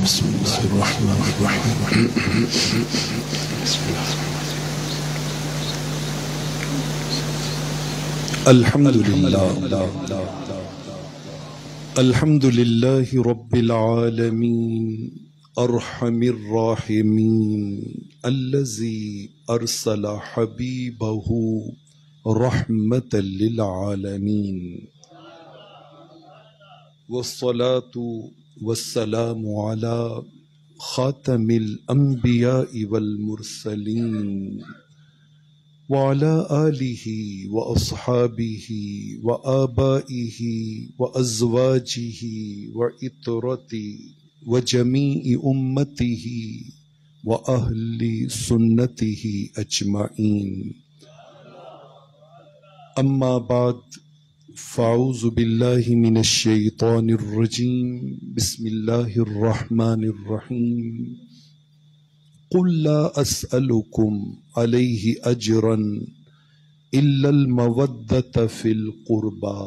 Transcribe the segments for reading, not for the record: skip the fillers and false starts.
بسم الله الرحمن الرحيم. بسم الله الحمد لله رب العالمين أرحم الراحمين الذي أرسل حبيبه رحمة للعالمين، والصلاة والسلام على خاتم الأنبياء والمرسلين وعلى آله وأصحابه وآبائه وأزواجه وإطرته وجميع أمته وأهل سنته أجمعين. أما بعد، فأعوذ بالله من الشيطان الرجيم. بسم الله الرحمن الرحيم. قل لا أسألكم عليه أجرا إلا المودة في القربى.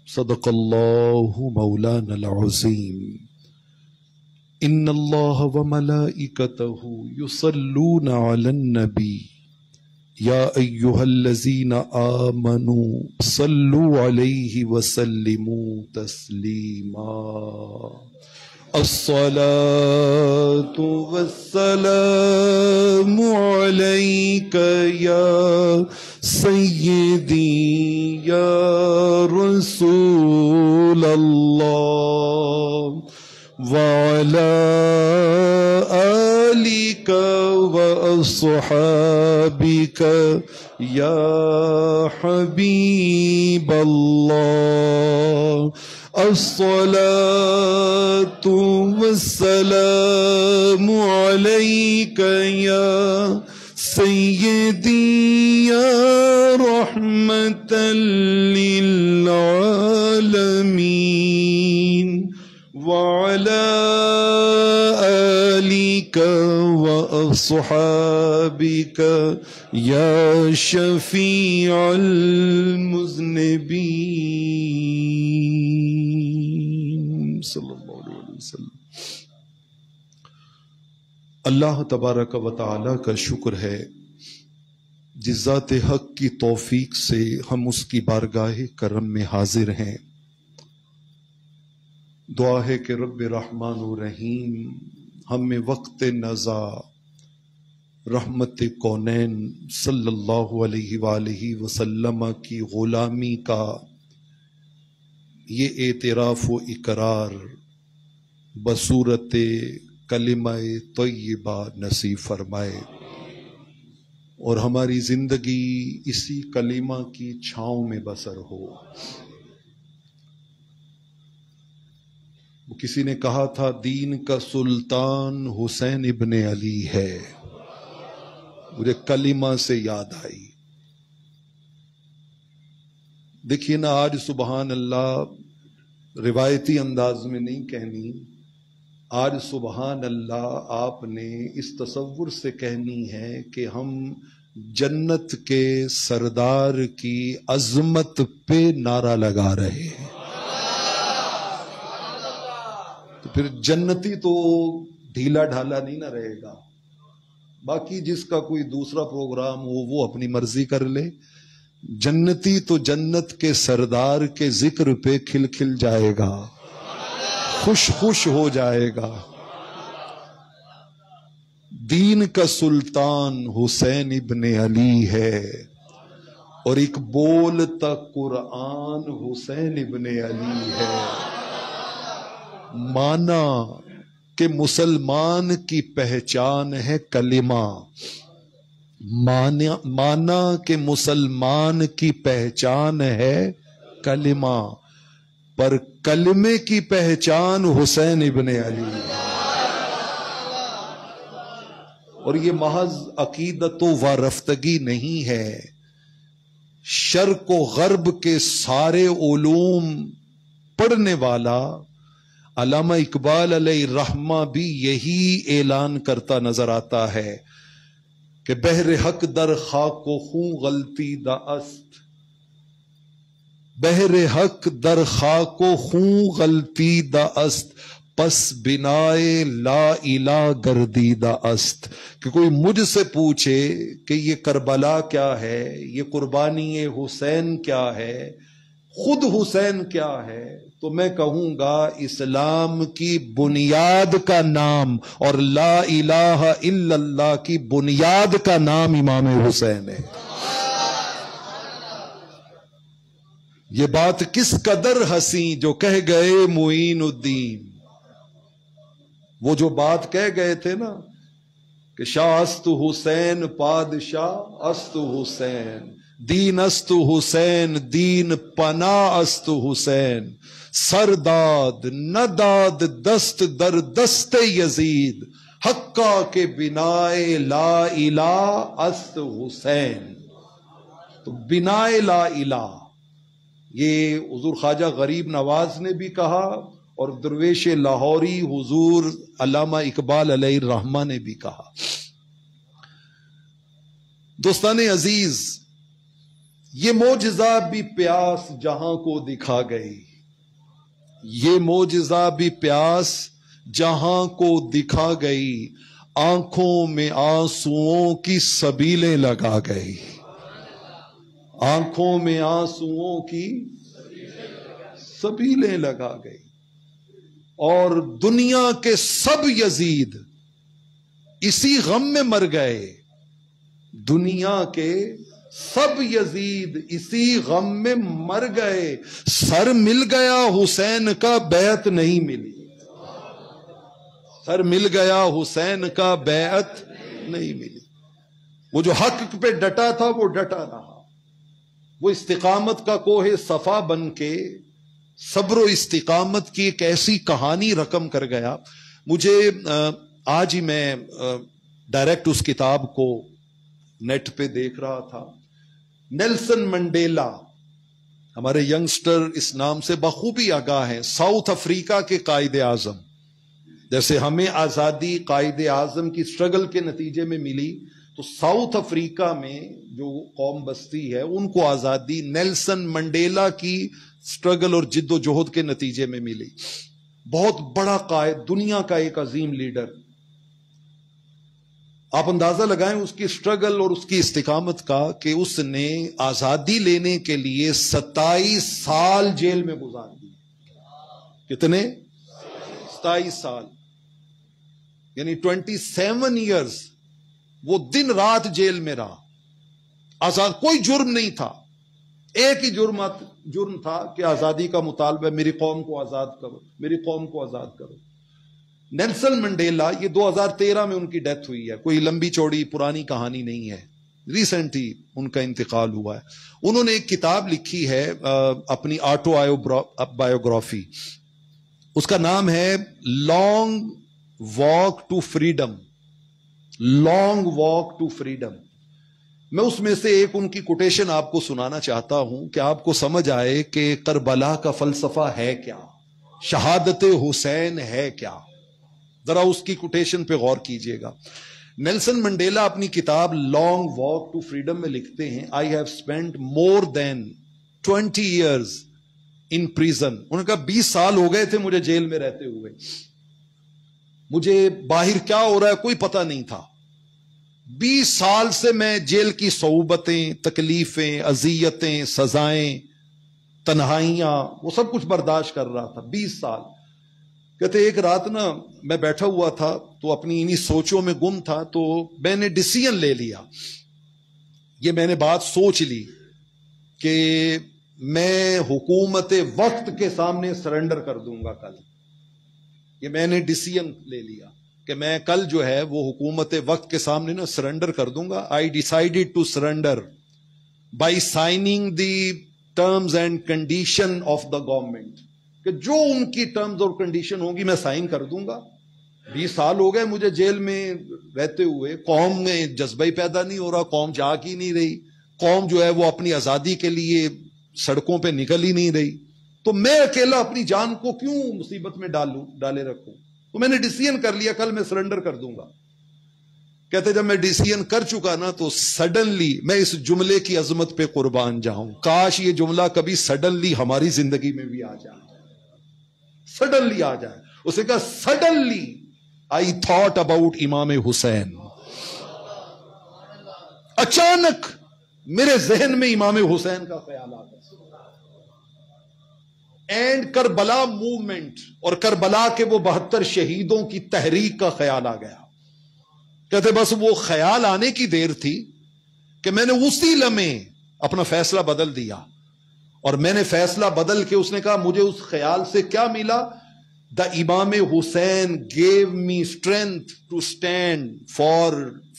صدق الله مولانا العظيم. إن الله وملائكته يصلون على النبي يا أيها الذين آمنوا صلوا عليه وسلموا تسليما. الصلاة والسلام عليك يا سيدي يا رسول الله، وعلى آلك وأصحابك يا حبيب الله. الصلاة والسلام عليك يا سيدي يا رحمة للعالمين، وعلى آلك وأصحابك يا شفيع المذنبين صلی اللہ علیہ وسلم. اللہ تبارک و تعالی کا شکر ہے جس ذات حق کی توفیق سے ہم اس کی بارگاہ کرم میں حاضر ہیں. دعا ہے کہ رب رحمان و رحیم ہمیں وقت نزا رحمت کونین صلی اللہ علیہ وآلہ وسلم کی غلامی کا یہ اعتراف و اقرار بصورت کلمہ طیبہ نصیب فرمائے، اور ہماری زندگی اسی کلمہ کی چھاؤں میں بسر ہو. کسی نے کہا تھا دین کا سلطان حسین ابن علی ہے، مجھے کلمہ سے یاد آئی. دیکھیے نا، آج سبحان اللہ روایتی انداز میں نہیں کہنی، آج سبحان اللہ آپ نے اس تصور سے کہنی ہے کہ ہم جنت کے سردار کی عظمت پہ نعرہ لگا رہے ہیں. تو پھر جنتی تو ڈھیلا ڈھالا نہیں نہ رہے گا. باقی جس کا کوئی دوسرا پروگرام ہو وہ اپنی مرضی کر لے. جنتی تو جنت کے سردار کے ذکر پہ کھل کھل جائے گا، خوش خوش ہو جائے گا. دین کا سلطان حسین ابن علی ہے، اور ایک بولتا قرآن حسین ابن علی ہے. مانا کہ مسلمان کی پہچان ہے کلمہ، مانا کہ مسلمان کی پہچان ہے کلمہ، پر کلمے کی پہچان حسین ابن علی ہے. اور یہ محض عقیدت و وارفتگی نہیں ہے، شرق و غرب کے سارے علوم پڑھنے والا علامہ اقبال علیہ الرحمہ بھی یہی اعلان کرتا نظر آتا ہے کہ بہر حق در خاک و خون غلطی دا است، بہر حق در خاک و خون غلطی دا است، پس بنائے لا الہ گردیدہ است. کہ کوئی مجھ سے پوچھے کہ یہ کربلا کیا ہے، یہ قربانی حسین کیا ہے، خود حسین کیا ہے، تو میں کہوں گا اسلام کی بنیاد کا نام اور لا الہ الا اللہ کی بنیاد کا نام امام حسین ہے. یہ بات کس قدر ہنسی جو کہہ گئے معین الدین. وہ جو بات کہہ گئے تھے نا کہ شاہ است حسین پادشاہ است حسین، دین است حسین دین پناہ است حسین، سرداد نداد دست در دست یزید، حقا کے بنائے لا الہ است حسین. تو بنائے لا الہ یہ حضور خواجہ غریب نواز نے بھی کہا اور درویش لاہوری حضور علامہ اقبال علیہ الرحمہ نے بھی کہا. دوستان عزیز، یہ معجزہ بھی پیاس جہاں کو دکھا گئی، یہ معجزہ بھی پیاس جہاں کو دکھا گئی، آنکھوں میں آنسوؤں کی سبیلیں لگا گئی، آنکھوں میں آنسوؤں کی سبیلیں لگا گئی. اور دنیا کے سب یزید اسی غم میں مر گئے، دنیا کے سب یزید اسی غم میں مر گئے. سر مل گیا حسین کا بیعت نہیں ملی، سر مل گیا حسین کا بیعت نہیں ملی. وہ جو حق پہ ڈٹا تھا وہ ڈٹا رہا، وہ استقامت کا کوہ صفا بن کے صبر و استقامت کی ایک ایسی کہانی رقم کر گیا. مجھے آج ہی میں ڈائریکٹ اس کتاب کو نیٹ پہ دیکھ رہا تھا. نیلسن منڈیلا، ہمارے ینگسٹر اس نام سے بخوبی آگاہ ہیں، ساؤتھ افریقہ کے قائد اعظم. جیسے ہمیں آزادی قائد اعظم کی سٹرگل کے نتیجے میں ملی، تو ساؤتھ افریقہ میں جو قوم بستی ہے ان کو آزادی نیلسن منڈیلا کی سٹرگل اور جد و جہد کے نتیجے میں ملی. بہت بڑا قائد، دنیا کا ایک عظیم لیڈر. آپ اندازہ لگائیں اس کی سٹرگل اور اس کی استقامت کا کہ اس نے آزادی لینے کے لیے 27 سال جیل میں گزار دیے. کتنے؟ 27 سال، یعنی 27 ایئرز وہ دن رات جیل میں رہا. آزاد، کوئی جرم نہیں تھا، ایک ہی جرم تھا کہ آزادی کا مطالبہ، میری قوم کو آزاد کرو، میری قوم کو آزاد کرو. نیلسن منڈیلا، یہ 2013 میں ان کی ڈیتھ ہوئی ہے، کوئی لمبی چوڑی پرانی کہانی نہیں ہے، ریسنٹ ہی ان کا انتقال ہوا ہے. انہوں نے ایک کتاب لکھی ہے اپنی آٹو بایوگرافی، اس کا نام ہے long walk to freedom. Long walk to freedom. میں اس میں سے ایک ان کی کوٹیشن آپ کو سنانا چاہتا ہوں کہ آپ کو سمجھ آئے کہ کربلا کا فلسفہ ہے کیا، شہادت حسین ہے کیا. ذرا اس کی کوٹیشن پہ غور کیجئے گا. نیلسن منڈیلا اپنی کتاب لانگ واک ٹو فریڈم میں لکھتے ہیں، I have spend more than 20 years in prison. انہوں نے کہا 20 سال ہو گئے تھے مجھے جیل میں رہتے ہوئے، مجھے باہر کیا ہو رہا ہے کوئی پتہ نہیں تھا. 20 سال سے میں جیل کی صعوبتیں، تکلیفیں، اذیتیں، سزائیں، تنہائیاں، وہ سب کچھ برداشت کر رہا تھا 20 سال. کہتے ایک رات نا میں بیٹھا ہوا تھا تو اپنی انہی سوچوں میں گم تھا، تو میں نے ڈیسیژن لے لیا، یہ میں نے بات سوچ لی کہ میں حکومت وقت کے سامنے سرنڈر کر دوں گا کل. یہ میں نے ڈیسیژن لے لیا کہ میں کل جو ہے وہ حکومت وقت کے سامنے نا سرنڈر کر دوں گا. I decided to surrender by signing the terms and condition of the government, کہ جو ان کی ٹرمز اور کنڈیشن ہوگی میں سائن کر دوں گا. 20 سال ہو گئے مجھے جیل میں رہتے ہوئے، قوم میں جذبہ ہی پیدا نہیں ہو رہا، قوم جاگ ہی نہیں رہی، قوم جو ہے وہ اپنی آزادی کے لیے سڑکوں پہ نکل ہی نہیں رہی، تو میں اکیلا اپنی جان کو کیوں مصیبت میں ڈالے رکھوں. تو میں نے ڈیسیژن کر لیا کل میں سرنڈر کر دوں گا. کہتے جب میں ڈیسیژن کر چکا نا تو سڈنلی میں اس جملے کی عظمت پہ قربان جاؤں، کاش یہ جملہ کبھی سڈنلی ہماری زندگی میں بھی آ جائے، سڈنلی آ جائے. اسے کہا سڈنلی آئی تھاٹ اباؤٹ امام حسین، اچانک میرے ذہن میں امام حسین کا خیال آ گیا. اینڈ کربلا موومنٹ اور کربلا کے وہ 72 شہیدوں کی تحریک کا خیال آ گیا. کہتے بس وہ خیال آنے کی دیر تھی کہ میں نے اسی لمحے اپنا فیصلہ بدل دیا. اور میں نے فیصلہ بدل کے، اس نے کہا مجھے اس خیال سے کیا ملا؟ The Imam Hussain gave me strength to stand for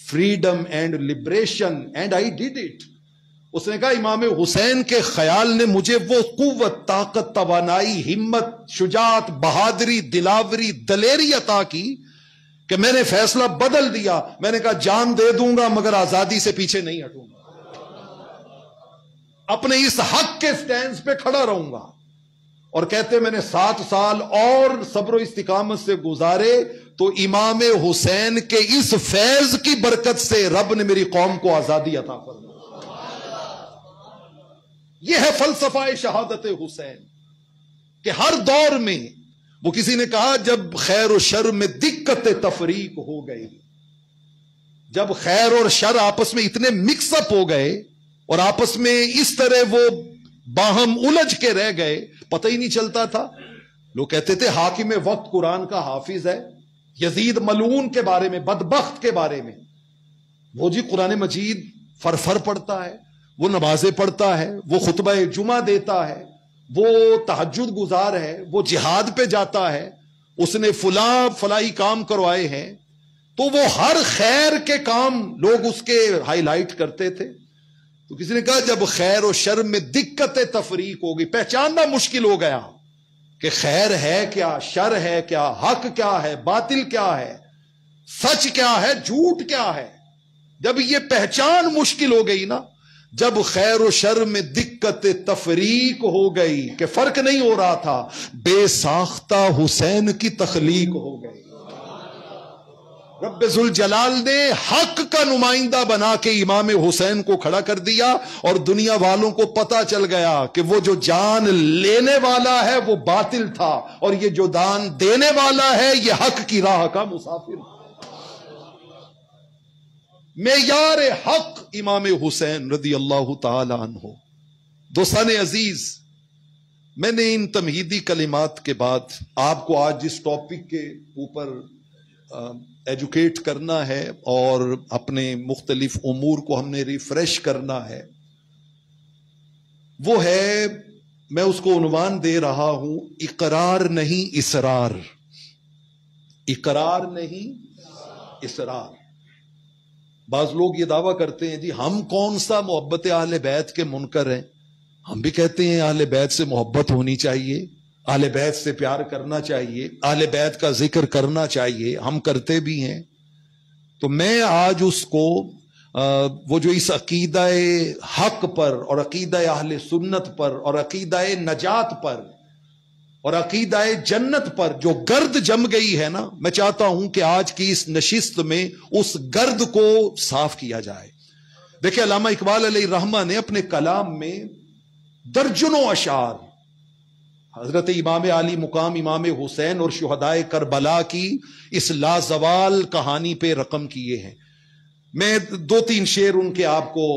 freedom and liberation and I did it. اس نے کہا امام حسین کے خیال نے مجھے وہ قوت، طاقت، توانائی، ہمت، شجاعت، بہادری، دلاوری، دلیری عطا کی کہ میں نے فیصلہ بدل دیا. میں نے کہا جان دے دوں گا مگر آزادی سے پیچھے نہیں ہٹوں گا، اپنے اس حق کے سٹینڈ پہ کھڑا رہوں گا. اور کہتے میں نے 7 سال اور صبر و استقامت سے گزارے تو امام حسین کے اس فیض کی برکت سے رب نے میری قوم کو آزادی عطا فرمائی. یہ ہے فلسفہ شہادت حسین کہ ہر دور میں، وہ کسی نے کہا جب خیر و شر میں دقت تفریق ہو گئی، جب خیر اور شر آپس میں اتنے مکس اپ ہو گئے اور آپس میں اس طرح وہ باہم الجھ کے رہ گئے، پتہ ہی نہیں چلتا تھا. لوگ کہتے تھے حاکم وقت قرآن کا حافظ ہے، یزید ملعون کے بارے میں، بدبخت کے بارے میں، وہ جی قرآن مجید فرفر پڑھتا ہے، وہ نمازیں پڑھتا ہے، وہ خطبہ جمعہ دیتا ہے، وہ تہجد گزار ہے، وہ جہاد پہ جاتا ہے، اس نے فلاحی کام کروائے ہیں. تو وہ ہر خیر کے کام لوگ اس کے ہائی لائٹ کرتے تھے. تو کسی نے کہا جب خیر و شر میں دقت تفریق ہوگی، پہچاننا مشکل ہو گیا کہ خیر ہے کیا، شر ہے کیا، حق کیا ہے، باطل کیا ہے، سچ کیا ہے، جھوٹ کیا ہے. جب یہ پہچان مشکل ہو گئی نا، جب خیر و شر میں دقت تفریق ہو گئی کہ فرق نہیں ہو رہا تھا، بے ساختہ حسین کی تخلیق ہو گئی. رب ذوالجلال نے حق کا نمائندہ بنا کے امام حسین کو کھڑا کر دیا اور دنیا والوں کو پتا چل گیا کہ وہ جو جان لینے والا ہے وہ باطل تھا اور یہ جو دان دینے والا ہے یہ حق کی راہ کا مسافر. معیار حق امام حسین رضی اللہ تعالی عنہ. دوستان عزیز، میں نے ان تمہیدی کلمات کے بعد آپ کو آج جس ٹاپک کے اوپر ایجوکیٹ کرنا ہے اور اپنے مختلف امور کو ہم نے ریفریش کرنا ہے، وہ ہے، میں اس کو عنوان دے رہا ہوں، اقرار نہیں اصرار. اقرار نہیں اصرار. بعض لوگ یہ دعویٰ کرتے ہیں جی ہم کون سا محبت اہل بیت کے منکر ہیں. ہم بھی کہتے ہیں اہل بیت سے محبت ہونی چاہیے، اہل بیت سے پیار کرنا چاہیے، اہل بیت کا ذکر کرنا چاہیے، ہم کرتے بھی ہیں. تو میں آج اس کو وہ جو اس عقیدہ حق پر اور عقیدہ اہل سنت پر اور عقیدہ نجات پر اور عقیدہ جنت پر جو گرد جم گئی ہے نا، میں چاہتا ہوں کہ آج کی اس نشست میں اس گرد کو صاف کیا جائے. دیکھیں علامہ اقبال علیہ الرحمہ نے اپنے کلام میں درجنوں اشعار حضرت امام علی مقام امام حسین اور شہدائے کربلا کی اس لازوال کہانی پہ رقم کیے ہیں. میں 2-3 شعر ان کے آپ کو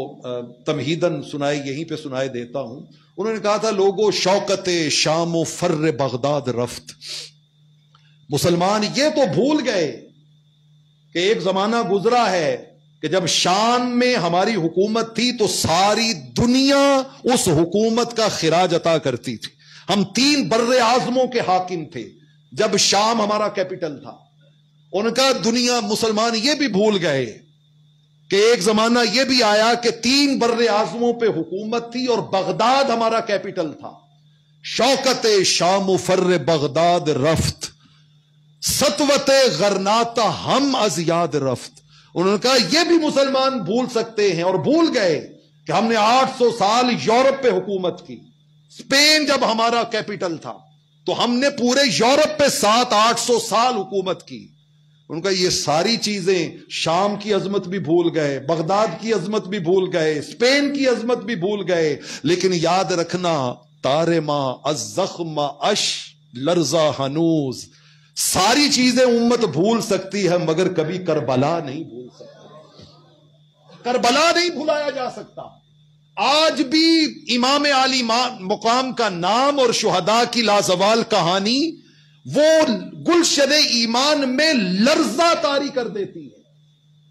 تمہیدن سنائے یہیں پہ سنائے دیتا ہوں. انہوں نے کہا تھا لوگو شوکت شام و فر بغداد رفت. مسلمان یہ تو بھول گئے کہ ایک زمانہ گزرا ہے کہ جب شام میں ہماری حکومت تھی تو ساری دنیا اس حکومت کا خراج عطا کرتی تھی. ہم 3 بر اعظموں کے حاکم تھے جب شام ہمارا کیپٹل تھا. ان کا دنیا مسلمان یہ بھی بھول گئے کہ ایک زمانہ یہ بھی آیا کہ 3 بر اعظموں پہ حکومت تھی اور بغداد ہمارا کیپٹل تھا. شوکت شام و فر بغداد رفت، سطوت غرناتا ہم از یاد رفت. انہوں نے کہا یہ بھی مسلمان بھول سکتے ہیں اور بھول گئے کہ ہم نے 800 سال یورپ پہ حکومت کی. اسپین جب ہمارا کیپٹل تھا تو ہم نے پورے یورپ پہ 700-800 سال حکومت کی. ان کا یہ ساری چیزیں، شام کی عظمت بھی بھول گئے، بغداد کی عظمت بھی بھول گئے، اسپین کی عظمت بھی بھول گئے. لیکن یاد رکھنا تارے ماں از زخم اش لرزا ہنوز، ساری چیزیں امت بھول سکتی ہے مگر کبھی کربلا نہیں بھول سکتی. کربلا نہیں بھلایا جا سکتا. آج بھی امام علی مقام کا نام اور شہداء کی لازوال کہانی وہ گلشن ایمان میں لرزہ طاری کر دیتی ہے.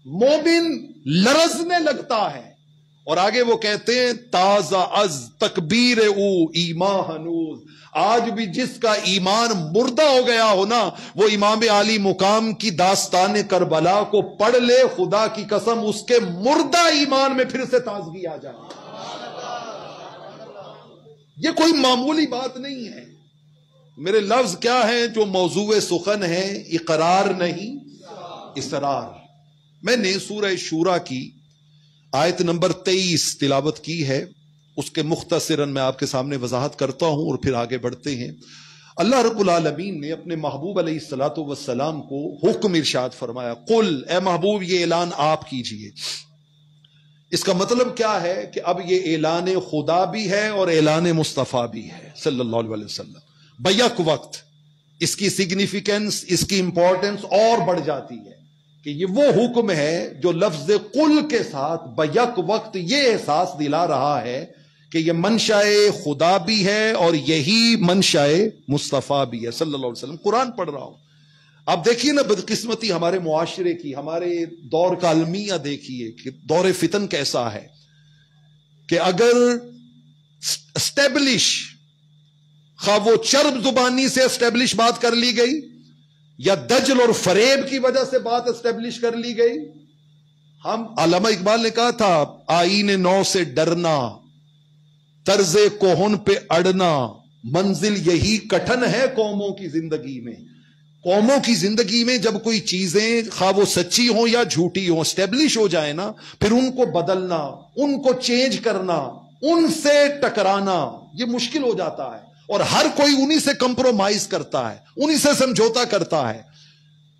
مومن لرزنے لگتا ہے. اور آگے وہ کہتے ہیں تازہ از تکبیر او ایمان ہنوز. آج بھی جس کا ایمان مردہ ہو گیا ہو نا، وہ امام علی مقام کی داستان کربلا کو پڑھ لے، خدا کی قسم اس کے مردہ ایمان میں پھر سے تازگی آ جائے. یہ کوئی معمولی بات نہیں ہے. میرے لفظ کیا ہیں جو موضوع سخن ہے؟ اقرار نہیں، اصرار. میں نے سورہ شورا کی آیت نمبر 23 تلاوت کی ہے. اس کے مختصراً میں آپ کے سامنے وضاحت کرتا ہوں اور پھر آگے بڑھتے ہیں. اللہ رب العالمین نے اپنے محبوب علیہ الصلوۃ والسلام کو حکم ارشاد فرمایا، قل، اے محبوب یہ اعلان آپ کیجئے. اس کا مطلب کیا ہے کہ اب یہ اعلان خدا بھی ہے اور اعلان مصطفیٰ بھی ہے صلی اللہ علیہ وسلم. بیک وقت اس کی سگنیفیکنس، اس کی امپورٹنس اور بڑھ جاتی ہے کہ یہ وہ حکم ہے جو لفظ قل کے ساتھ بیک وقت یہ احساس دلا رہا ہے کہ یہ منشاء خدا بھی ہے اور یہی منشاء مصطفیٰ بھی ہے صلی اللہ علیہ وسلم. قرآن پڑھ رہا ہوں. آپ دیکھیے نا بدقسمتی ہمارے معاشرے کی، ہمارے دور کا المیہ دیکھیے کہ دور فتن کیسا ہے کہ اگر اسٹیبلش، خواہ وہ چرب زبانی سے اسٹیبلش بات کر لی گئی یا دجل اور فریب کی وجہ سے بات اسٹیبلش کر لی گئی. ہم علامہ اقبال نے کہا تھا آئین نو سے ڈرنا، طرز کوہن پہ اڑنا، منزل یہی کٹھن ہے قوموں کی زندگی میں. قوموں کی زندگی میں جب کوئی چیزیں خواہ وہ سچی ہوں یا جھوٹی ہوں اسٹیبلش ہو جائے نا، پھر ان کو بدلنا، ان کو چینج کرنا، ان سے ٹکرانا یہ مشکل ہو جاتا ہے. اور ہر کوئی انہی سے کمپرومائز کرتا ہے، انہی سے سمجھوتا کرتا ہے.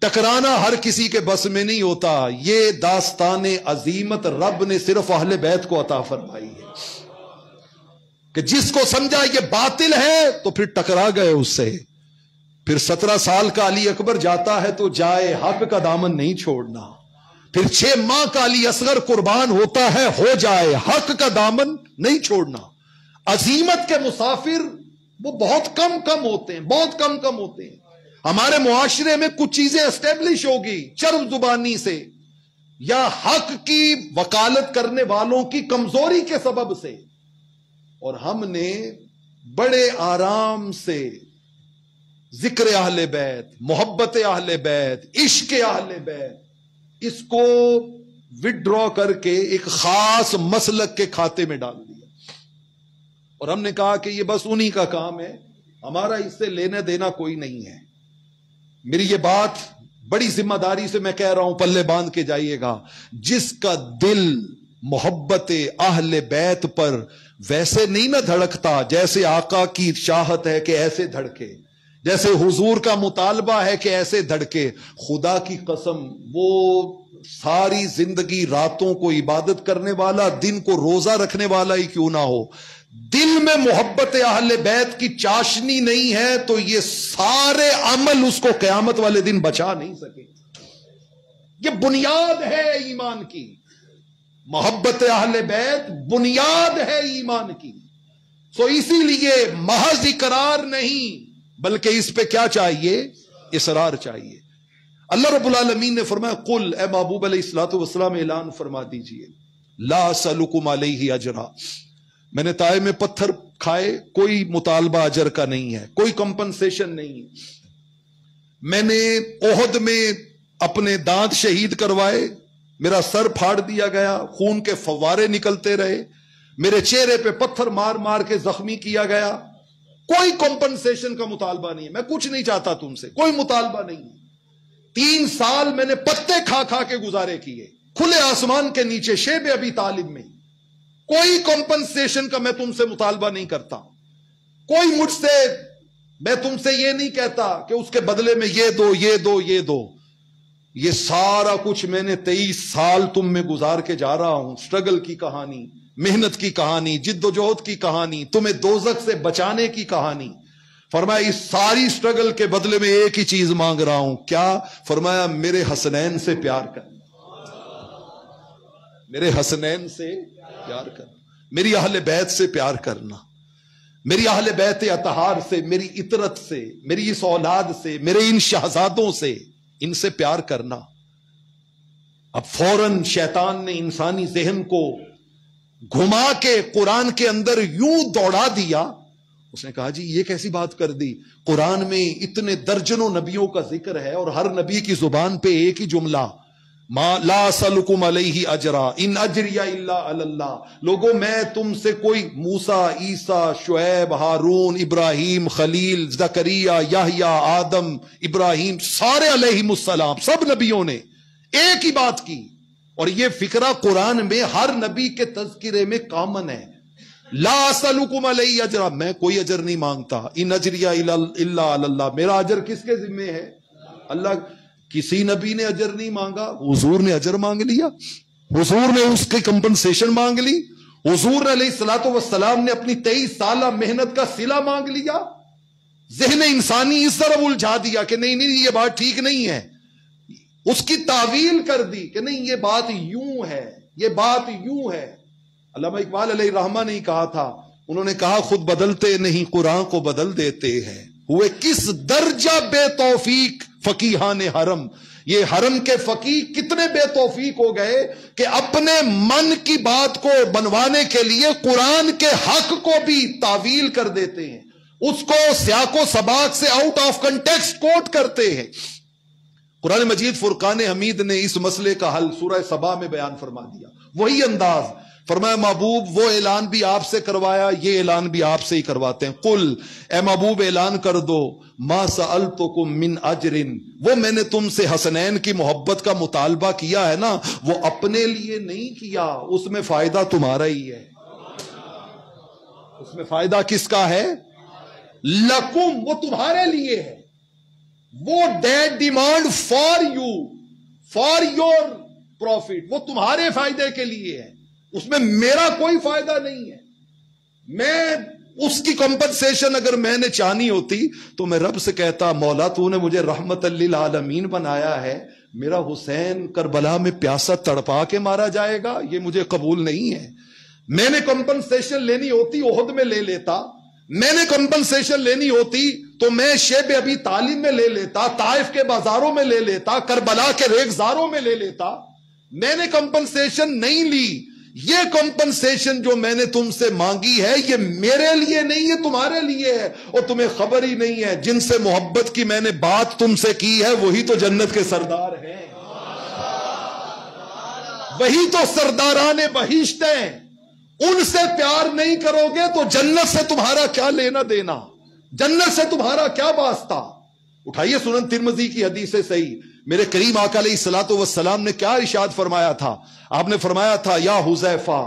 ٹکرانا ہر کسی کے بس میں نہیں ہوتا. یہ داستان عظیمت رب نے صرف اہل بیت کو عطا فرمائی ہے کہ جس کو سمجھا یہ باطل ہے تو پھر ٹکرا گئے اس سے. پھر 17 سال کا علی اکبر جاتا ہے تو جائے حق کا دامن نہیں چھوڑنا. پھر 6 ماہ کا علی اصغر قربان ہوتا ہے، ہو جائے حق کا دامن نہیں چھوڑنا. عظیمت کے مسافر وہ بہت کم ہوتے ہیں، بہت کم ہوتے ہیں. ہمارے معاشرے میں کچھ چیزیں اسٹیبلش ہوگی چرب زبانی سے یا حق کی وکالت کرنے والوں کی کمزوری کے سبب سے، اور ہم نے بڑے آرام سے ذکر اہل بیت، محبت اہل بیت، عشق اہل بیت، اس کو وڈرا کر کے ایک خاص مسلک کے کھاتے میں ڈال دیا. اور ہم نے کہا کہ یہ بس انہی کا کام ہے، ہمارا اس سے لینا دینا کوئی نہیں ہے. میری یہ بات بڑی ذمہ داری سے میں کہہ رہا ہوں، پلے باندھ کے جائیے گا. جس کا دل محبت اہل بیت پر ویسے نہیں نہ دھڑکتا جیسے آقا کی چاہت ہے کہ ایسے دھڑکے، جیسے حضور کا مطالبہ ہے کہ ایسے دھڑکے، خدا کی قسم وہ ساری زندگی راتوں کو عبادت کرنے والا، دن کو روزہ رکھنے والا ہی کیوں نہ ہو، دل میں محبت اہل بیت کی چاشنی نہیں ہے تو یہ سارے عمل اس کو قیامت والے دن بچا نہیں سکے. یہ بنیاد ہے ایمان کی. محبت اہل بیت بنیاد ہے ایمان کی. سو اسی لیے محض اقرار نہیں بلکہ اس پہ کیا چاہیے؟ اصرار چاہیے. اللہ رب العالمین نے فرمایا قل، اے محبوب علیہ الصلوۃ والسلام اعلان فرما دیجئے، لا اسألکم علیہ اجرا. میں نے طائف میں پتھر کھائے، کوئی مطالبہ اجر کا نہیں ہے، کوئی کمپنسیشن نہیں ہے. میں نے احد میں اپنے دانت شہید کروائے، میرا سر پھاڑ دیا گیا، خون کے فوارے نکلتے رہے، میرے چہرے پہ پتھر مار مار کے زخمی کیا گیا، کوئی کمپنسیشن کا مطالبہ نہیں ہے. میں کچھ نہیں چاہتا تم سے، کوئی مطالبہ نہیں ہے. 3 سال میں نے پتے کھا کھا کے گزارے کیے کھلے آسمان کے نیچے شیب ابی طالب میں. کوئی کمپنسیشن کا میں تم سے مطالبہ نہیں کرتا. کوئی مجھ سے، میں تم سے یہ نہیں کہتا کہ اس کے بدلے میں یہ دو یہ دو یہ دو. یہ سارا کچھ میں نے 23 سال تم میں گزار کے جا رہا ہوں. سٹرگل کی کہانی، محنت کی کہانی، جد و جہد کی کہانی، تمہیں دوزخ سے بچانے کی کہانی. فرمایا اس ساری سٹرگل کے بدلے میں ایک ہی چیز مانگ رہا ہوں. کیا؟ فرمایا میرے حسنین سے پیار کرنا، میرے حسنین سے پیار کرنا، میری اہل بیت سے پیار کرنا، میری اہل بیت اطہار سے، میری عطرت سے، میری اس اولاد سے، میرے ان شہزادوں سے، ان سے پیار کرنا. اب فوراً شیطان نے انسانی ذہن کو گھما کے قرآن کے اندر یوں دوڑا دیا. اس نے کہا جی یہ کیسی بات کر دی؟ قرآن میں اتنے درجنوں نبیوں کا ذکر ہے اور ہر نبی کی زبان پہ ایک ہی جملہ، ما لا اسألکم علیہ اجرا ان اجری الا علی اللہ. لوگوں میں تم سے کوئی موسیٰ، عیسیٰ، شعیب، ہارون، ابراہیم، خلیل، زکریا، یحییٰ، آدم، ابراہیم، سارے علیہم السلام، سب نبیوں نے ایک ہی بات کی. اور یہ فکرہ قرآن میں ہر نبی کے تذکرے میں کامن ہے. لا اسألکم علیہ اجرا، میں کوئی اجر نہیں مانگتا. ان اجری الا علی اللہ، میرا اجر کس کے ذمے ہے؟ اللہ. کسی نبی نے اجر نہیں مانگا، حضور نے اجر مانگ لیا، حضور نے اس کی کمپنسیشن مانگ لی، حضور علیہ الصلوۃ والسلام نے اپنی 23 سالہ محنت کا صلہ مانگ لیا. ذہن انسانی اس طرح الجھا دیا کہ نہیں نہیں یہ بات ٹھیک نہیں ہے، اس کی تعویل کر دی کہ نہیں یہ بات یوں ہے، یہ بات یوں ہے. علامہ اقبال علیہ الرحمہ نے کہا تھا، انہوں نے کہا خود بدلتے نہیں قرآن کو بدل دیتے ہیں، ہوئے کس درجہ بے توفیق فقیہان حرم. یہ حرم کے فقیہ کتنے بے توفیق ہو گئے کہ اپنے من کی بات کو بنوانے کے لیے قرآن کے حق کو بھی تعویل کر دیتے ہیں، اس کو سیاق و سباق سے آؤٹ آف کنٹیکسٹ کوٹ کرتے ہیں. قرآن مجید فرقان حمید نے اس مسئلے کا حل سورہ سبا میں بیان فرما دیا. وہی انداز، فرمایا محبوب وہ اعلان بھی آپ سے کروایا، یہ اعلان بھی آپ سے ہی کرواتے ہیں. قل، اے محبوب اعلان کر دو، ما سألتکم من اجر، وہ میں نے تم سے حسنین کی محبت کا مطالبہ کیا ہے نا، وہ اپنے لیے نہیں کیا، اس میں فائدہ تمہارا ہی ہے. اس میں فائدہ کس کا ہے؟ لکم، وہ تمہارے لیے ہے. وہ that demand for you, for your profit, وہ تمہارے فائدے کے لیے ہے، اس میں میرا کوئی فائدہ نہیں ہے. میں اس کی کمپنسیشن اگر میں نے چاہنی ہوتی تو میں رب سے کہتا مولا تو نے مجھے رحمت للعالمین بنایا ہے، میرا حسین کربلا میں پیاسا تڑپا کے مارا جائے گا، یہ مجھے قبول نہیں ہے. میں نے کمپنسیشن لینی ہوتی احد میں لے لیتا، میں نے کمپنسیشن لینی ہوتی تو میں شیب ابی طالب میں لے لیتا، طائف کے بازاروں میں لے لیتا، کربلا کے ریگزاروں میں لے لیتا. میں نے کمپنسیشن نہیں لی. یہ کمپنسیشن جو میں نے تم سے مانگی ہے یہ میرے لیے نہیں ہے، تمہارے لیے ہے. اور تمہیں خبر ہی نہیں ہے جن سے محبت کی میں نے بات تم سے کی ہے وہی تو جنت کے سردار ہیں، وہی تو سرداران بہشت ہیں. ان سے پیار نہیں کرو گے تو جنت سے تمہارا کیا لینا دینا، جنت سے تمہارا کیا واسطہ. اٹھائیے سنن ترمذی کی حدیث صحیح، میرے کریم آقا علیہ الصلوۃ والسلام نے کیا ارشاد فرمایا تھا؟ آپ نے فرمایا تھا یا حذیفہ،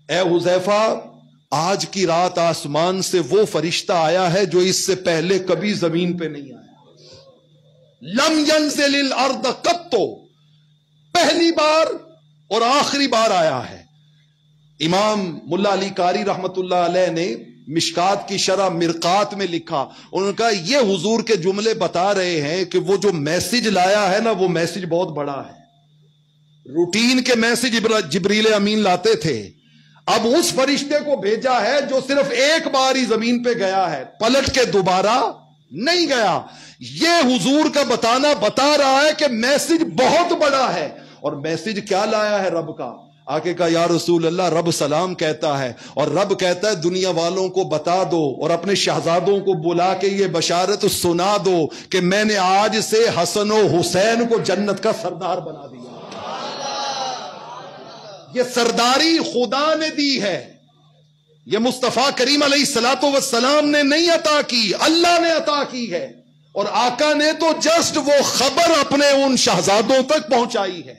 اے حذیفہ آج کی رات آسمان سے وہ فرشتہ آیا ہے جو اس سے پہلے کبھی زمین پہ نہیں آیا. لم ينزل الارض قط، پہلی بار اور آخری بار آیا ہے. امام ملا علی قاری رحمت اللہ علیہ نے مشکات کی شرح مرقات میں لکھا، انہوں نے کہا یہ حضور کے جملے بتا رہے ہیں کہ وہ جو میسج لایا ہے نا وہ میسج بہت بڑا ہے. روٹین کے میسج جبریل امین لاتے تھے، اب اس فرشتے کو بھیجا ہے جو صرف ایک بار ہی زمین پہ گیا ہے، پلٹ کے دوبارہ نہیں گیا. یہ حضور کا بتانا بتا رہا ہے کہ میسج بہت بڑا ہے. اور میسج کیا لایا ہے رب کا؟ آگے کا یا رسول اللہ رب سلام کہتا ہے، اور رب کہتا ہے دنیا والوں کو بتا دو اور اپنے شہزادوں کو بلا کے یہ بشارت سنا دو کہ میں نے آج سے حسن و حسین کو جنت کا سردار بنا دیا. یہ سرداری خدا نے دی ہے، یہ مصطفیٰ کریم علیہ الصلوۃ والسلام نے نہیں عطا کی، اللہ نے عطا کی ہے. اور آقا نے تو جسٹ وہ خبر اپنے ان شہزادوں تک پہنچائی ہے.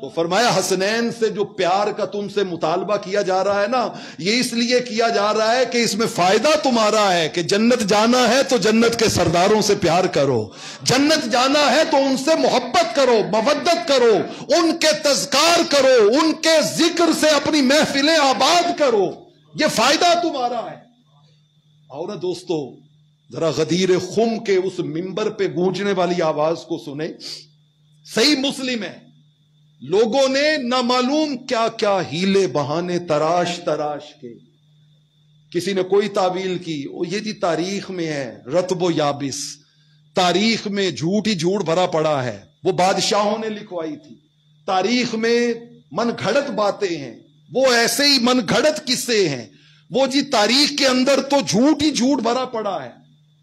تو فرمایا حسنین سے جو پیار کا تم سے مطالبہ کیا جا رہا ہے نا، یہ اس لیے کیا جا رہا ہے کہ اس میں فائدہ تمہارا ہے کہ جنت جانا ہے تو جنت کے سرداروں سے پیار کرو، جنت جانا ہے تو ان سے محبت کرو، مودت کرو، ان کے تذکار کرو، ان کے ذکر سے اپنی محفلیں آباد کرو، یہ فائدہ تمہارا ہے. اور نا دوستو ذرا غدیر خم کے اس منبر پہ گونجنے والی آواز کو سنیں. صحیح مسلم ہے. لوگوں نے نہ معلوم کیا کیا ہیلے بہانے تراش کے. کسی نے کوئی تعویل کی، یہ جی تاریخ میں ہے رتب و یابس، تاریخ میں جھوٹ ہی جھوٹ بھرا پڑا ہے، وہ بادشاہوں نے لکھوائی تھی. تاریخ میں من گھڑت باتیں ہیں، وہ ایسے ہی من گھڑت قصے ہیں. وہ جی تاریخ کے اندر تو جھوٹ ہی جھوٹ بھرا پڑا ہے.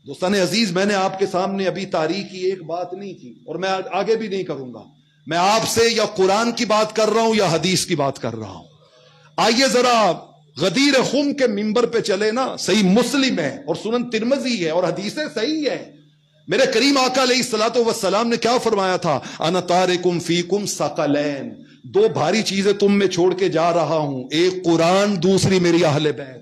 دوستان عزیز، میں نے آپ کے سامنے ابھی تاریخ کی ایک بات نہیں کی، اور میں آگے بھی نہیں کروں گا. میں آپ سے یا قرآن کی بات کر رہا ہوں یا حدیث کی بات کر رہا ہوں. آئیے ذرا غدیر خم کے منبر پہ چلے نا. صحیح مسلم ہے اور سنن ترمذی ہے اور حدیثیں صحیح ہے. میرے کریم آقا علیہ الصلوۃ والسلام نے کیا فرمایا تھا؟ انا تارکم فیکم ثقلین، دو بھاری چیزیں تم میں چھوڑ کے جا رہا ہوں، ایک قرآن، دوسری میری اہل بیت.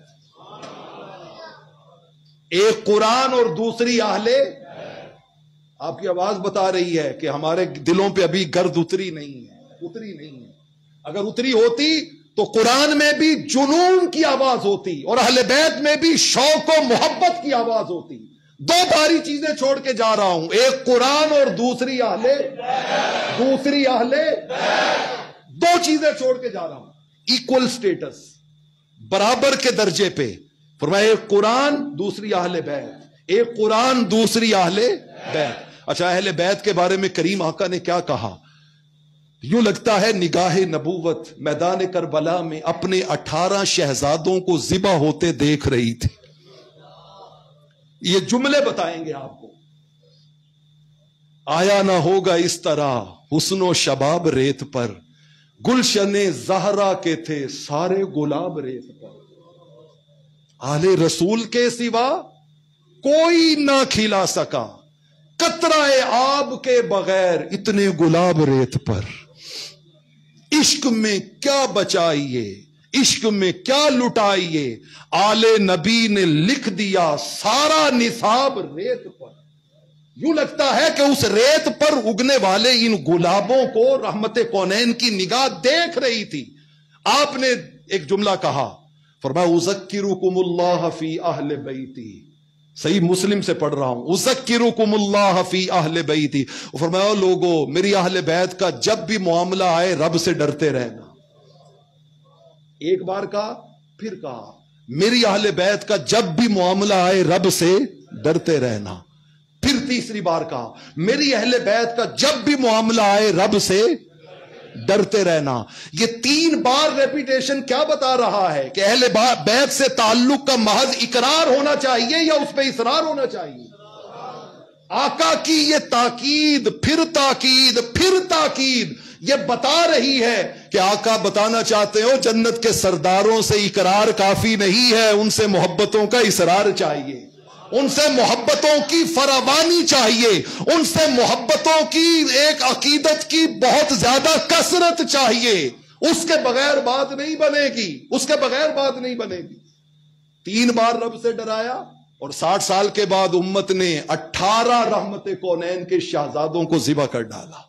ایک قرآن اور دوسری اہل. آپ کی آواز بتا رہی ہے کہ ہمارے دلوں پہ ابھی گرد اتری نہیں ہے. اگر اتری ہوتی تو قرآن میں بھی جنون کی آواز ہوتی اور اہل بیت میں بھی شوق و محبت کی آواز ہوتی. دو بھاری چیزیں چھوڑ کے جا رہا ہوں، ایک قرآن اور دوسری اہل. دو چیزیں چھوڑ کے جا رہا ہوں. ایکول سٹیٹس، برابر کے درجے پہ. فرمایا ایک قرآن دوسری اہل بیت، ایک قرآن دوسری اہل بیت. اچھا، اہل بیت کے بارے میں کریم آقا نے کیا کہا؟ یوں لگتا ہے نگاہ نبوت میدان کربلا میں اپنے 18 شہزادوں کو ذبح ہوتے دیکھ رہی تھی. یہ جملے بتائیں گے آپ کو. آیا نہ ہوگا اس طرح حسن و شباب ریت پر، گلشن زہرا کے تھے سارے گلاب ریت پر. آل رسول کے سوا کوئی نہ کھلا سکا، قطرہ آب کے بغیر اتنے گلاب ریت پر. عشق میں کیا بچائیے، عشق میں کیا لٹائیے، آل نبی نے لکھ دیا سارا نصاب ریت پر. یوں لگتا ہے کہ اس ریت پر اگنے والے ان گلابوں کو رحمت کونین کی نگاہ دیکھ رہی تھی. آپ نے ایک جملہ کہا، فرمایا اذکرکم اللہ فی اہل بیتی. صحیح مسلم سے پڑھ رہا ہوں، اذکرکم اللہ فی اہل بیتی. فرمایا لوگو، میری اہل بیت کا جب بھی معاملہ آئے رب سے ڈرتے رہنا. ایک بار کہا، پھر کہا میری اہل بیت کا جب بھی معاملہ آئے رب سے ڈرتے رہنا. پھر تیسری بار کہا میری اہل بیت کا جب بھی معاملہ آئے رب سے ڈرتے رہنا. یہ 3 بار ریپیٹیشن کیا بتا رہا ہے؟ کہ اہل بیت سے تعلق کا محض اقرار ہونا چاہیے یا اس پہ اصرار ہونا چاہیے؟ آقا کی یہ تاکید پھر تاکید پھر تاکید یہ بتا رہی ہے کہ آقا بتانا چاہتے ہو جنت کے سرداروں سے اقرار کافی نہیں ہے، ان سے محبتوں کا اصرار چاہیے، ان سے محبتوں کی فراوانی چاہیے، ان سے محبتوں کی ایک عقیدت کی بہت زیادہ کثرت چاہیے. اس کے بغیر بات نہیں بنے گی، اس کے بغیر بات نہیں بنے گی. 3 بار رب سے ڈرایا اور 60 سال کے بعد امت نے 18 رحمت کونین کے شہزادوں کو ذبح کر ڈالا.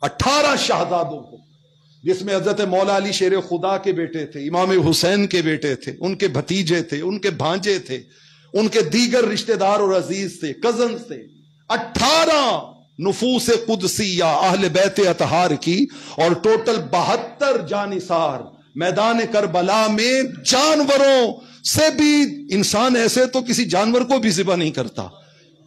18 شہزادوں کو، جس میں حضرت مولا علی شیر خدا کے بیٹے تھے، امام حسین کے بیٹے تھے، ان کے بھتیجے تھے، ان کے بھانجے تھے، ان کے دیگر رشتہ دار اور عزیز تھے، کزن تھے. 18 نفوس قدسیہ اہل بیت اطہار کی، اور ٹوٹل 72 جانثار. میدان کربلا میں جانوروں سے بھی، انسان ایسے تو کسی جانور کو بھی ذبح نہیں کرتا.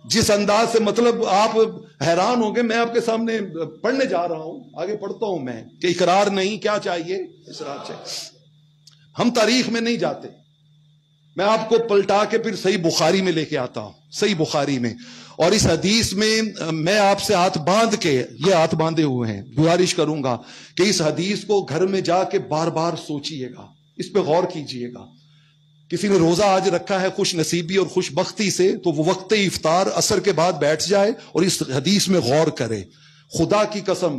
جس انداز سے، مطلب آپ حیران ہوں گے. میں آپ کے سامنے پڑھنے جا رہا ہوں، آگے پڑھتا ہوں میں کہ اقرار نہیں، کیا چاہیے؟ اصرار چاہیے. ہم تاریخ میں نہیں جاتے. میں آپ کو پلٹا کے پھر صحیح بخاری میں لے کے آتا ہوں. صحیح بخاری میں، اور اس حدیث میں میں آپ سے ہاتھ باندھ کے، یہ ہاتھ باندھے ہوئے ہیں، گزارش کروں گا کہ اس حدیث کو گھر میں جا کے بار بار سوچئے گا، اس پہ غور کیجئے گا. کسی نے روزہ آج رکھا ہے خوش نصیبی اور خوش بختی سے، تو وہ وقت افطار عصر کے بعد بیٹھ جائے اور اس حدیث میں غور کرے. خدا کی قسم،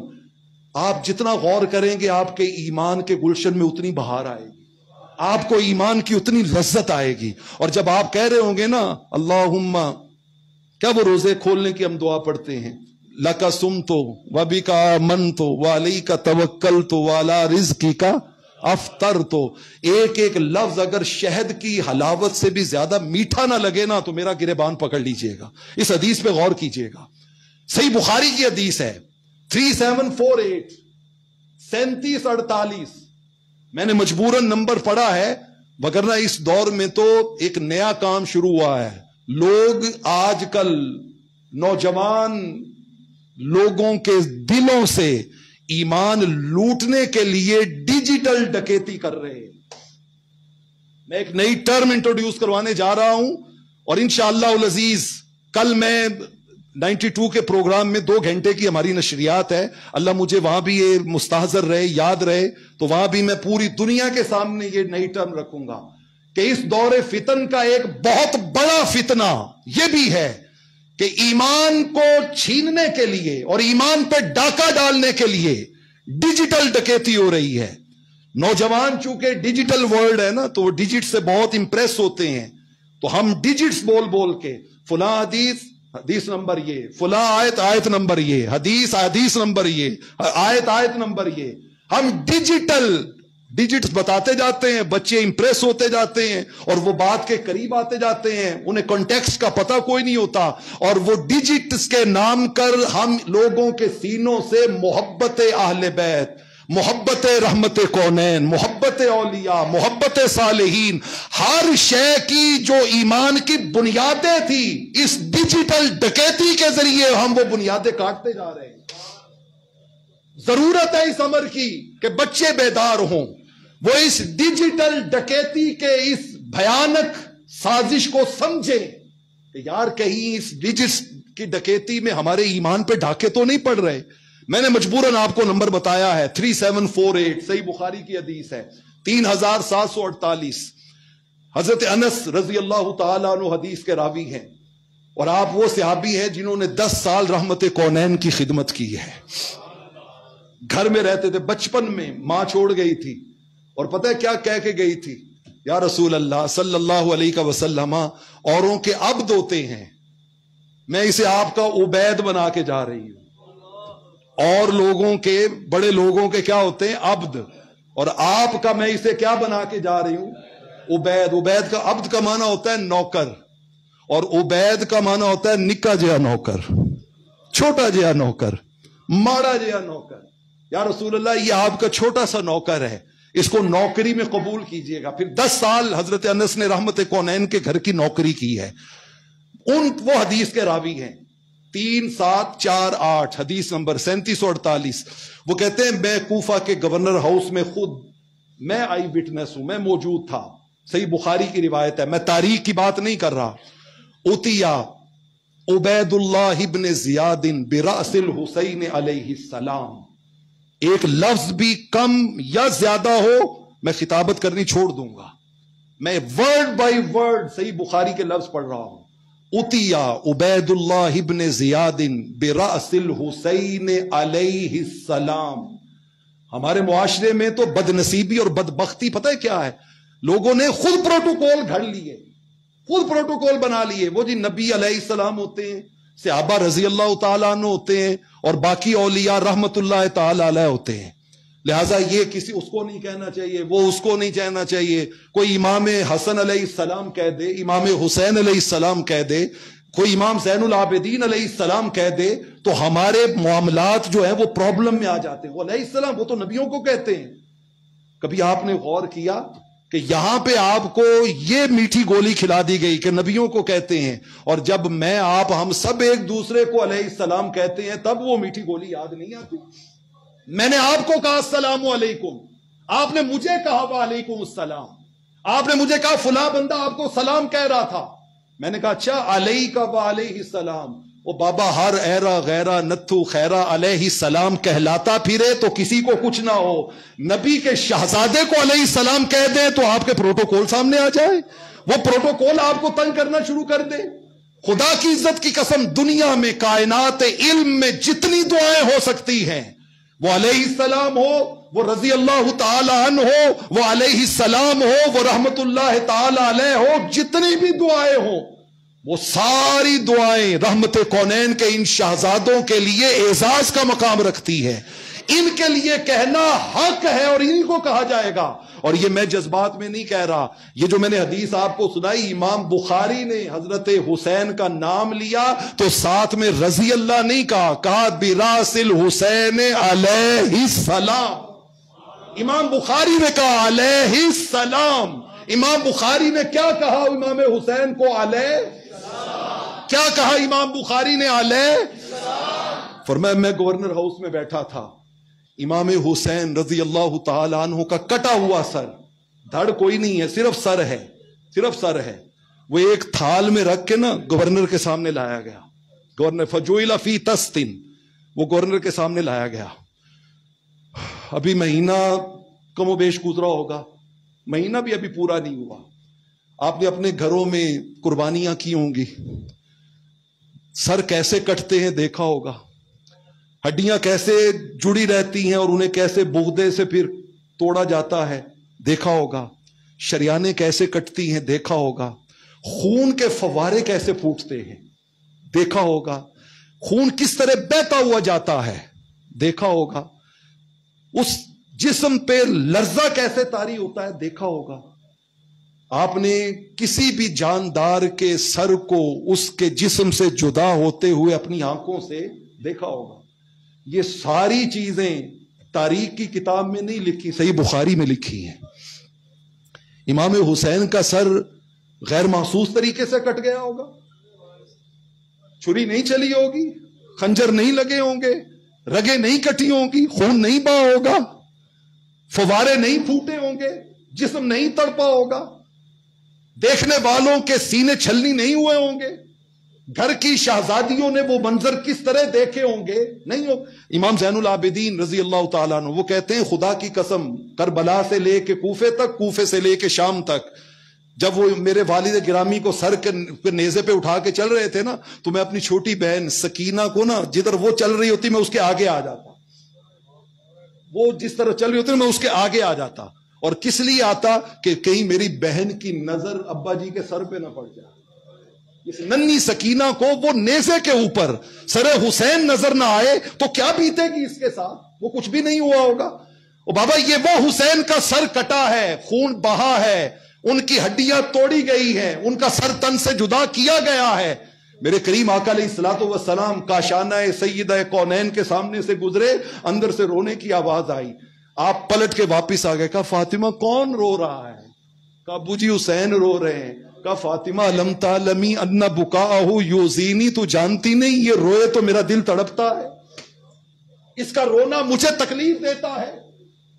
آپ جتنا غور کریں گے آپ کے ایمان کے گلشن میں اتنی بہار آئے گی، آپ کو ایمان کی اتنی لذت آئے گی. اور جب آپ کہہ رہے ہوں گے نا اللہم، کیا وہ روزے کھولنے کی ہم دعا پڑھتے ہیں، لَكَ صُمْتُ وَبِكَ آمَنْتُ وَعَلَيْكَ تَوَكَّلْتُ وَعَلَىٰ رِزْقِكَ افطر تو ایک ایک لفظ اگر شہد کی حلاوت سے بھی زیادہ میٹھا نہ لگے نا تو میرا گریبان پکڑ لیجئے گا. اس حدیث پہ غور کیجئے گا. صحیح بخاری کی حدیث ہے 3748 3748. میں نے مجبوراً نمبر پڑھا ہے وگرنہ اس دور میں تو ایک نیا کام شروع ہوا ہے. لوگ آج کل نوجوان لوگوں کے دلوں سے ایمان لوٹنے کے لیے ڈیجیٹل ڈکیتی کر رہے ہیں. میں ایک نئی ٹرم انٹروڈیوس کروانے جا رہا ہوں اور انشاءاللہ العزیز کل میں 92 کے پروگرام میں 2 گھنٹے کی ہماری نشریات ہے. اللہ مجھے وہاں بھی یہ مستحضر رہے، یاد رہے، تو وہاں بھی میں پوری دنیا کے سامنے یہ نئی ٹرم رکھوں گا کہ اس دور فتن کا ایک بہت بڑا فتنہ یہ بھی ہے کہ ایمان کو چھیننے کے لیے اور ایمان پہ ڈاکہ ڈالنے کے لیے ڈیجیٹل ڈکیتی ہو رہی ہے. نوجوان چونکہ ڈیجیٹل ورلڈ ہے نا تو وہ ڈیجٹ سے بہت امپریس ہوتے ہیں، تو ہم ڈیجٹس بول بول کے فلاں حدیث نمبر یہ، فلاں آیت نمبر یہ، حدیث نمبر یہ، آیت نمبر یہ، ہم ڈیجٹس بتاتے جاتے ہیں. بچے امپریس ہوتے جاتے ہیں اور وہ بات کے قریب آتے جاتے ہیں، انہیں کانٹیکسٹ کا پتہ کوئی نہیں ہوتا، اور وہ ڈیجٹس کے نام کر ہم لوگوں کے سینوں سے محبت اہل بیت، محبت رحمت کونین، محبت اولیاء، محبت صالحین، ہر شے کی جو ایمان کی بنیادیں تھی اس ڈیجیٹل ڈکیتی کے ذریعے ہم وہ بنیادیں کاٹتے جا رہے ہیں. ضرورت ہے اس امر کی کہ بچے بیدار ہوں، وہ اس ڈیجیٹل ڈکیتی کے اس بھیانک سازش کو سمجھیں کہ یار کہیں اس ڈیجٹس کی ڈکیتی میں ہمارے ایمان پہ ڈھاکے تو نہیں پڑ رہے. میں نے مجبوراً آپ کو نمبر بتایا ہے 3748 صحیح بخاری کی حدیث ہے 3748. حضرت انس رضی اللہ تعالیٰ عنہ حدیث کے راوی ہیں اور آپ وہ صحابی ہیں جنہوں نے 10 سال رحمت کونین کی خدمت کی ہے. گھر میں رہتے تھے، بچپن میں ماں چھوڑ گئی تھی اور پتہ ہے کیا کہہ کے گئی تھی؟ یا رسول اللہ صلی اللہ علیہ وسلم، اوروں کے عبد ہوتے ہیں، میں اسے آپ کا عبید بنا کے جا رہی ہوں. اور لوگوں کے، بڑے لوگوں کے کیا ہوتے ہیں؟ عبد، اور آپ کا میں اسے کیا بنا کے جا رہی ہوں؟ عبید. عبید کا، عبد کا معنی ہوتا ہے نوکر اور عبید کا معنی ہوتا ہے نکا جیا نوکر، چھوٹا جیا نوکر، ماڑا جیا نوکر. یا رسول اللہ یہ آپ کا چھوٹا سا نوکر ہے، اس کو نوکری میں قبول کیجئے گا. پھر 10 سال حضرت انس نے رحمت کونین کے گھر کی نوکری کی ہے. وہ حدیث کے راوی ہیں 3748 حدیث نمبر 3748. وہ کہتے ہیں میں کوفہ کے گورنر ہاؤس میں خود میں آئی وٹنس ہوں، میں موجود تھا. صحیح بخاری کی روایت ہے، میں تاریخ کی بات نہیں کر رہا. اتیا عبید اللہ ابن زیاد برأس الحسین علیہ السلام. ایک لفظ بھی کم یا زیادہ ہو میں خطابت کرنی چھوڑ دوں گا، میں ورڈ بائی ورڈ صحیح بخاری کے لفظ پڑھ رہا ہوں. اتیا عبید اللہ ابن زیاد برأس الحسین علیہ السلام. ہمارے معاشرے میں تو بد نصیبی اور بدبختی پتہ ہے کیا ہے؟ لوگوں نے خود پروٹوکول گھڑ لیے، خود پروٹوکول بنا لیے. وہ جی نبی علیہ السلام ہوتے ہیں، صحابہ رضی اللہ تعالیٰ عنہ ہوتے ہیں اور باقی اولیاء رحمت اللہ تعالیٰ علیہ ہوتے ہیں. لہٰذا یہ کسی اس کو نہیں کہنا چاہیے، وہ اس کو نہیں کہنا چاہیے. کوئی امام حسن علیہ السلام کہہ دے، امام حسین علیہ السلام کہہ دے، کوئی امام زین العابدین علیہ السلام کہہ دے تو ہمارے معاملات جو ہیں وہ پرابلم میں آ جاتے ہیں. وہ علیہ السلام وہ تو نبیوں کو کہتے ہیں. کبھی آپ نے غور کیا کہ یہاں پہ آپ کو یہ میٹھی گولی کھلا دی گئی کہ نبیوں کو کہتے ہیں، اور جب میں آپ ہم سب ایک دوسرے کو علیہ السلام کہتے ہیں تب وہ میٹھی گولی یاد نہیں آتی. میں نے آپ کو کہا السلام علیکم، آپ نے مجھے کہا وعلیکم السلام. آپ نے مجھے کہا فلاں بندہ آپ کو سلام کہہ رہا تھا، میں نے کہا اچھا علیہ وعلیہ السلام. او بابا ہر ایرا غیرہ نتھو خیرہ علیہ السلام کہلاتا پھرے تو کسی کو کچھ نہ ہو. نبی کے شہزادے کو علیہ السلام کہہ دیں تو آپ کے پروٹوکول سامنے آ جائے، وہ پروٹوکول آپ کو تنگ کرنا شروع کر دے. خدا کی عزت کی قسم، دنیا میں کائنات علم میں جتنی دعائیں ہو سکتی ہیں، وہ علیہ السلام ہو، وہ رضی اللہ تعالی عنہ ہو، وہ علیہ السلام ہو، وہ رحمت اللہ تعالی علیہ ہو، جتنی بھی دعائیں ہوں وہ ساری دعائیں رحمت کونین کے ان شہزادوں کے لیے اعزاز کا مقام رکھتی ہے، ان کے لیے کہنا حق ہے اور ان کو کہا جائے گا. اور یہ میں جذبات میں نہیں کہہ رہا, یہ جو میں نے حدیث آپ کو سنائی, امام بخاری نے حضرت حسین کا نام لیا تو ساتھ میں رضی اللہ نہیں کہا, کہا براس الحسین علیہ السلام. امام بخاری نے کہا علیہ السلام. امام بخاری نے کیا کہا امام حسین کو علیہ, کیا کہا امام بخاری نے علیہ. فرمایا میں گورنر ہاؤس میں بیٹھا تھا, امام حسین رضی اللہ تعالی عنہ کا کٹا ہوا سر, دھڑ کوئی نہیں ہے, صرف سر ہے, صرف سر ہے, وہ ایک تھال میں رکھ کے نا گورنر کے سامنے لایا گیا. گورنر فجوئل فی تستن, وہ گورنر کے سامنے لایا گیا. ابھی مہینہ کم و بیش گزرا ہوگا, مہینہ بھی ابھی پورا نہیں ہوا. آپ نے اپنے گھروں میں قربانیاں کی ہوں گی, سر کیسے کٹتے ہیں دیکھا ہوگا, ہڈیاں کیسے جڑی رہتی ہیں اور انہیں کیسے بغدے سے پھر توڑا جاتا ہے دیکھا ہوگا, شریانیں کیسے کٹتی ہیں دیکھا ہوگا, خون کے فوارے کیسے پھوٹتے ہیں دیکھا ہوگا, خون کس طرح بہتا ہوا جاتا ہے دیکھا ہوگا, اس جسم پہ لرزہ کیسے طاری ہوتا ہے دیکھا ہوگا. آپ نے کسی بھی جاندار کے سر کو اس کے جسم سے جدا ہوتے ہوئے اپنی آنکھوں سے دیکھا ہوگا. یہ ساری چیزیں تاریخ کی کتاب میں نہیں لکھی, صحیح بخاری میں لکھی ہیں. امام حسین کا سر غیر محسوس طریقے سے کٹ گیا ہوگا, چھری نہیں چلی ہوگی, خنجر نہیں لگے ہوں گے, رگیں نہیں کٹی ہوں گی, خون نہیں بہا ہوگا, فوارے نہیں پھوٹے ہوں گے, جسم نہیں تڑپا ہوگا, دیکھنے والوں کے سینے چھلنی نہیں ہوئے ہوں گے, گھر کی شہزادیوں نے وہ منظر کس طرح دیکھے ہوں گے نہیں ہو. امام زین العابدین رضی اللہ تعالیٰ عنہ وہ کہتے ہیں خدا کی قسم, کربلا سے لے کے کوفے تک, کوفے سے لے کے شام تک, جب وہ میرے والد گرامی کو سر کے نیزے پہ اٹھا کے چل رہے تھے نا, تو میں اپنی چھوٹی بہن سکینہ کو نا جدھر وہ چل رہی ہوتی میں اس کے آگے آ جاتا, وہ جس طرح چل رہی ہوتی میں اس کے آگے آ جاتا. اور کس لیے آتا کہ کہیں میری بہن کی نظر ابا جی کے سر پہ نہ پڑ جائے. اس ننھی سکینہ کو وہ نیزے کے اوپر سر حسین نظر نہ آئے تو کیا بیتے گی اس کے ساتھ, وہ کچھ بھی نہیں ہوا ہوگا. او بابا یہ وہ حسین کا سر کٹا ہے, خون بہا ہے, ان کی ہڈیاں توڑی گئی ہیں, ان کا سر تن سے جدا کیا گیا ہے. میرے کریم آقا علیہ الصلوۃ والسلام کاشانہ سیدہ کونین کے سامنے سے گزرے, اندر سے رونے کی آواز آئی. آپ پلٹ کے واپس آ گئے, کہا فاطمہ کون رو رہا ہے, کہا ابو جی حسین رو رہے ہیں. کہا فاطمہ لم تعلمی ان بکاءہ یؤذینی, تو جانتی نہیں یہ روئے تو میرا دل تڑپتا ہے, اس کا رونا مجھے تکلیف دیتا ہے.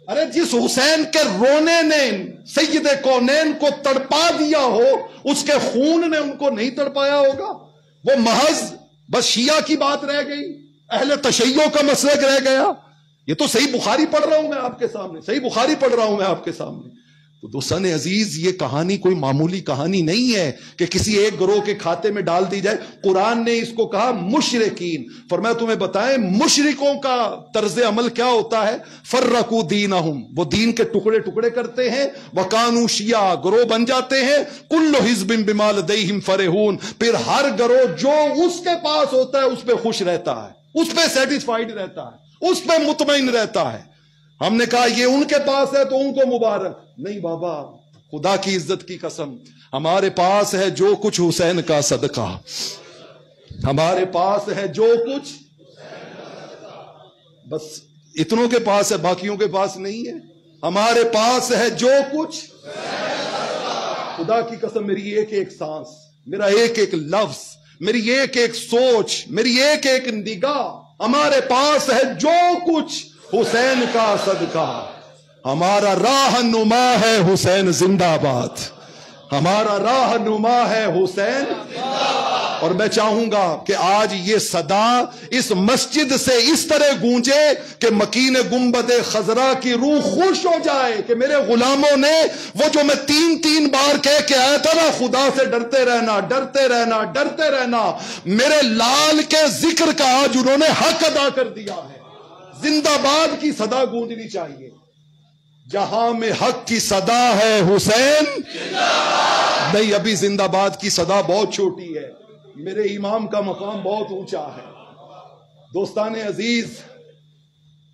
ارے جس حسین کے رونے نے سید کونین کو تڑپا دیا ہو, اس کے خون نے ان کو نہیں تڑپایا ہوگا. وہ محض بس شیعہ کی بات رہ گئی, اہل تشیع کا مسلک رہ گیا. یہ تو صحیح بخاری پڑھ رہا ہوں میں آپ کے سامنے, صحیح بخاری پڑھ رہا ہوں میں آپ کے سامنے. تو دوستان عزیز یہ کہانی کوئی معمولی کہانی نہیں ہے کہ کسی ایک گروہ کے کھاتے میں ڈال دی جائے. قرآن نے اس کو کہا مشرکین. فرمایا تمہیں بتائیں مشرکوں کا طرز عمل کیا ہوتا ہے, فرقوا دینہم, وہ دین کے ٹکڑے ٹکڑے کرتے ہیں, وکانوا شیعا, گروہ بن جاتے ہیں, کل حزب بما لدیہم فرحون, پھر ہر گروہ جو اس کے پاس ہوتا ہے اس پہ خوش رہتا ہے, اس پہ سیٹسفائیڈ رہتا ہے, اس پہ مطمئن رہتا ہے. ہم نے کہا یہ ان کے پاس ہے تو ان کو مبارک. نہیں بابا, خدا کی عزت کی قسم, ہمارے پاس ہے جو کچھ حسین کا صدقہ, ہمارے پاس ہے جو کچھ, بس اتنوں کے پاس ہے, باقیوں کے پاس نہیں ہے. ہمارے پاس ہے جو کچھ, خدا کی قسم میری ایک ایک سانس, میرا ایک ایک لفظ, میری ایک ایک سوچ, میری ایک ایک نگاہ, ہمارے پاس ہے جو کچھ حسین کا صدقہ. ہمارا راہ نما ہے حسین زندہ باد, ہمارا راہ نما ہے حسین. اور میں چاہوں گا کہ آج یہ صدا اس مسجد سے اس طرح گونجے کہ مکین گنبد خضرا کی روح خوش ہو جائے کہ میرے غلاموں نے وہ جو میں 3 بار کہہ کے آیا تھا نا, خدا سے ڈرتے رہنا, ڈرتے رہنا, ڈرتے رہنا, میرے لال کے ذکر کا آج انہوں نے حق ادا کر دیا ہے. زندہ باد کی صدا گونجنی چاہیے. جہاں میں حق کی صدا ہے حسین نہیں, ابھی زندہ باد کی صدا بہت چھوٹی ہے, میرے امام کا مقام بہت اونچا ہے. دوستان عزیز,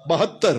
72,